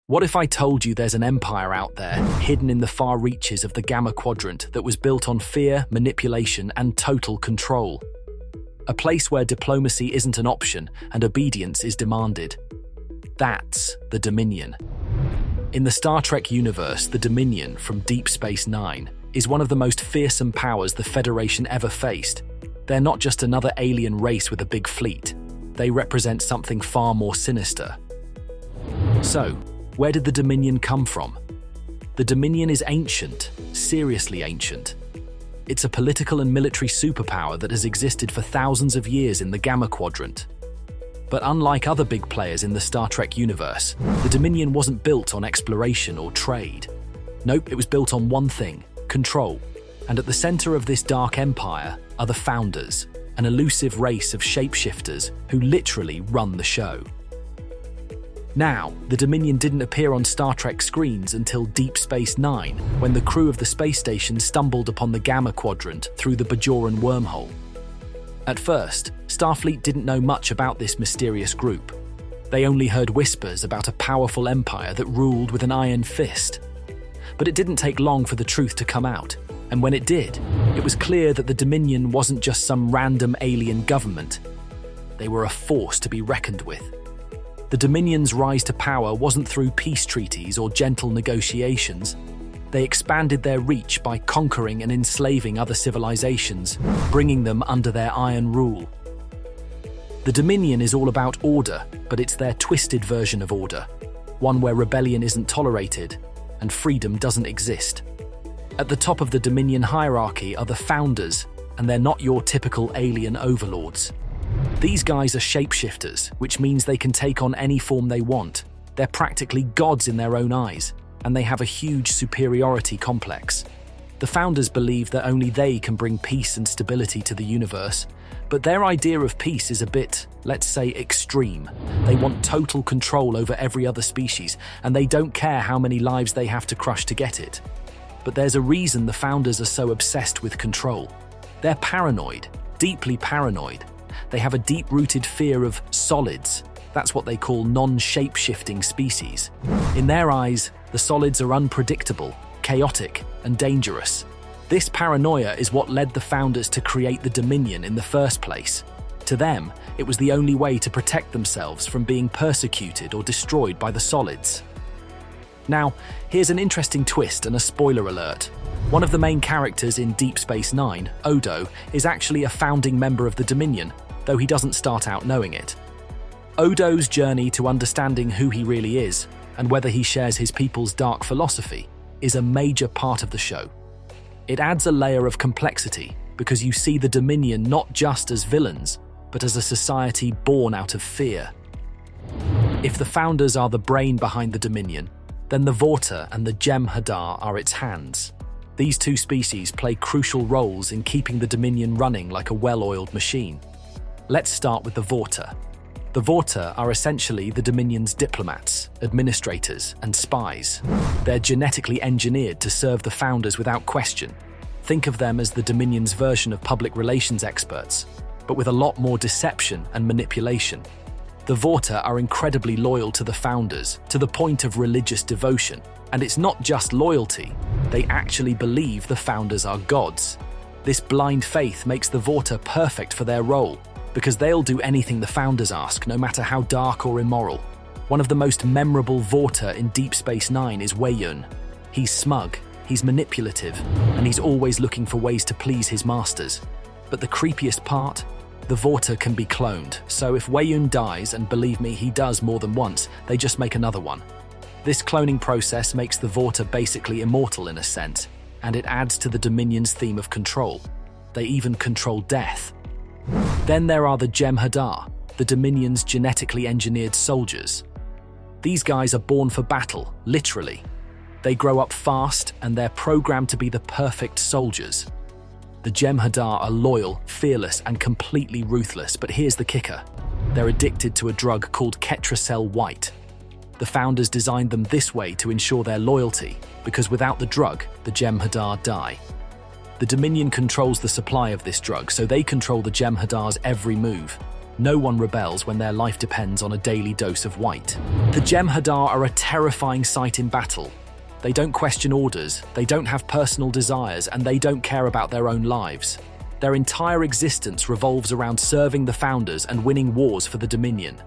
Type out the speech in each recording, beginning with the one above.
What if I told you there's an empire out there, hidden in the far reaches of the Gamma Quadrant, that was built on fear, manipulation, and total control? A place where diplomacy isn't an option and obedience is demanded. That's the Dominion. In the Star Trek universe, the Dominion from Deep Space Nine is one of the most fearsome powers the Federation ever faced. They're not just another alien race with a big fleet. They represent something far more sinister. So, where did the Dominion come from? The Dominion is ancient, seriously ancient. It's a political and military superpower that has existed for thousands of years in the Gamma Quadrant. But unlike other big players in the Star Trek universe, the Dominion wasn't built on exploration or trade. Nope, it was built on one thing: control. And at the center of this dark empire are the Founders, an elusive race of shapeshifters who literally run the show. Now, the Dominion didn't appear on Star Trek screens until Deep Space Nine, when the crew of the space station stumbled upon the Gamma Quadrant through the Bajoran wormhole. At first, Starfleet didn't know much about this mysterious group. They only heard whispers about a powerful empire that ruled with an iron fist. But it didn't take long for the truth to come out, and when it did, it was clear that the Dominion wasn't just some random alien government. They were a force to be reckoned with. The Dominion's rise to power wasn't through peace treaties or gentle negotiations. They expanded their reach by conquering and enslaving other civilizations, bringing them under their iron rule. The Dominion is all about order, but it's their twisted version of order, one where rebellion isn't tolerated and freedom doesn't exist. At the top of the Dominion hierarchy are the Founders, and they're not your typical alien overlords. These guys are shapeshifters, which means they can take on any form they want. They're practically gods in their own eyes, and they have a huge superiority complex. The Founders believe that only they can bring peace and stability to the universe, but their idea of peace is a bit, let's say, extreme. They want total control over every other species, and they don't care how many lives they have to crush to get it. But there's a reason the Founders are so obsessed with control. They're paranoid, deeply paranoid. They have a deep-rooted fear of solids. That's what they call non-shape-shifting species. In their eyes, the solids are unpredictable, chaotic, and dangerous. This paranoia is what led the Founders to create the Dominion in the first place. To them, it was the only way to protect themselves from being persecuted or destroyed by the solids. Now, here's an interesting twist and a spoiler alert. One of the main characters in Deep Space Nine, Odo, is actually a founding member of the Dominion, though he doesn't start out knowing it. Odo's journey to understanding who he really is, and whether he shares his people's dark philosophy, is a major part of the show. It adds a layer of complexity, because you see the Dominion not just as villains, but as a society born out of fear. If the Founders are the brain behind the Dominion, then the Vorta and the Jem'Hadar are its hands. These two species play crucial roles in keeping the Dominion running like a well-oiled machine. Let's start with the Vorta. The Vorta are essentially the Dominion's diplomats, administrators, and spies. They're genetically engineered to serve the Founders without question. Think of them as the Dominion's version of public relations experts, but with a lot more deception and manipulation. The Vorta are incredibly loyal to the Founders, to the point of religious devotion. And it's not just loyalty, they actually believe the Founders are gods. This blind faith makes the Vorta perfect for their role, because they'll do anything the Founders ask, no matter how dark or immoral. One of the most memorable Vorta in Deep Space Nine is Weyoun. He's smug, he's manipulative, and he's always looking for ways to please his masters. But the creepiest part? The Vorta can be cloned, so if Weyoun dies, and believe me, he does more than once, they just make another one. This cloning process makes the Vorta basically immortal in a sense, and it adds to the Dominion's theme of control. They even control death. Then there are the Jem'Hadar, the Dominion's genetically engineered soldiers. These guys are born for battle, literally. They grow up fast, and they're programmed to be the perfect soldiers. The Jem'Hadar are loyal, fearless, and completely ruthless, but here's the kicker. They're addicted to a drug called Ketracel White. The Founders designed them this way to ensure their loyalty, because without the drug, the Jem'Hadar die. The Dominion controls the supply of this drug, so they control the Jem'Hadar's every move. No one rebels when their life depends on a daily dose of white. The Jem'Hadar are a terrifying sight in battle. They don't question orders, they don't have personal desires, and they don't care about their own lives. Their entire existence revolves around serving the Founders and winning wars for the Dominion.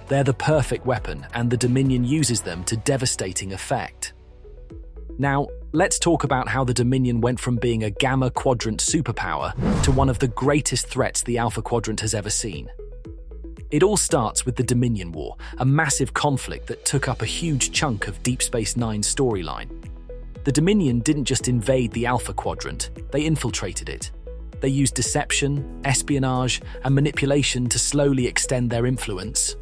They're the perfect weapon, and the Dominion uses them to devastating effect. Now, let's talk about how the Dominion went from being a Gamma Quadrant superpower to one of the greatest threats the Alpha Quadrant has ever seen. It all starts with the Dominion War, a massive conflict that took up a huge chunk of Deep Space Nine's storyline. The Dominion didn't just invade the Alpha Quadrant, they infiltrated it. They used deception, espionage, and manipulation to slowly extend their influence.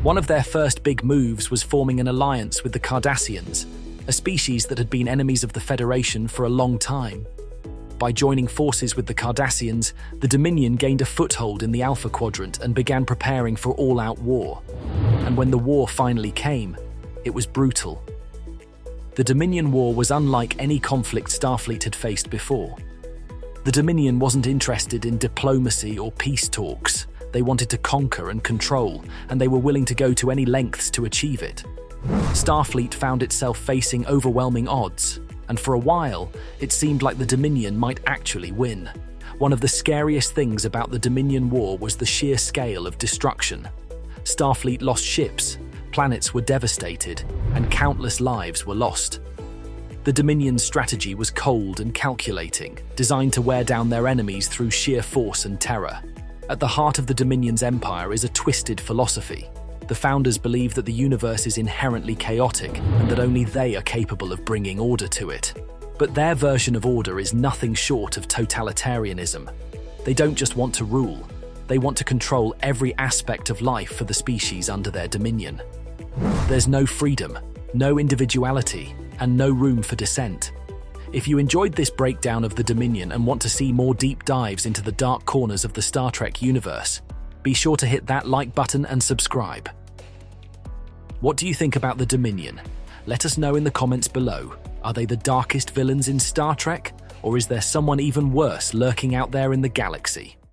One of their first big moves was forming an alliance with the Cardassians, a species that had been enemies of the Federation for a long time. By joining forces with the Cardassians, the Dominion gained a foothold in the Alpha Quadrant and began preparing for all-out war. And when the war finally came, it was brutal. The Dominion War was unlike any conflict Starfleet had faced before. The Dominion wasn't interested in diplomacy or peace talks. They wanted to conquer and control, and they were willing to go to any lengths to achieve it. Starfleet found itself facing overwhelming odds, and for a while, it seemed like the Dominion might actually win. One of the scariest things about the Dominion War was the sheer scale of destruction. Starfleet lost ships, planets were devastated, and countless lives were lost. The Dominion's strategy was cold and calculating, designed to wear down their enemies through sheer force and terror. At the heart of the Dominion's empire is a twisted philosophy. The Founders believe that the universe is inherently chaotic and that only they are capable of bringing order to it. But their version of order is nothing short of totalitarianism. They don't just want to rule, they want to control every aspect of life for the species under their dominion. There's no freedom, no individuality, and no room for dissent. If you enjoyed this breakdown of the Dominion and want to see more deep dives into the dark corners of the Star Trek universe, be sure to hit that like button and subscribe. What do you think about the Dominion? Let us know in the comments below. Are they the darkest villains in Star Trek? Or is there someone even worse lurking out there in the galaxy?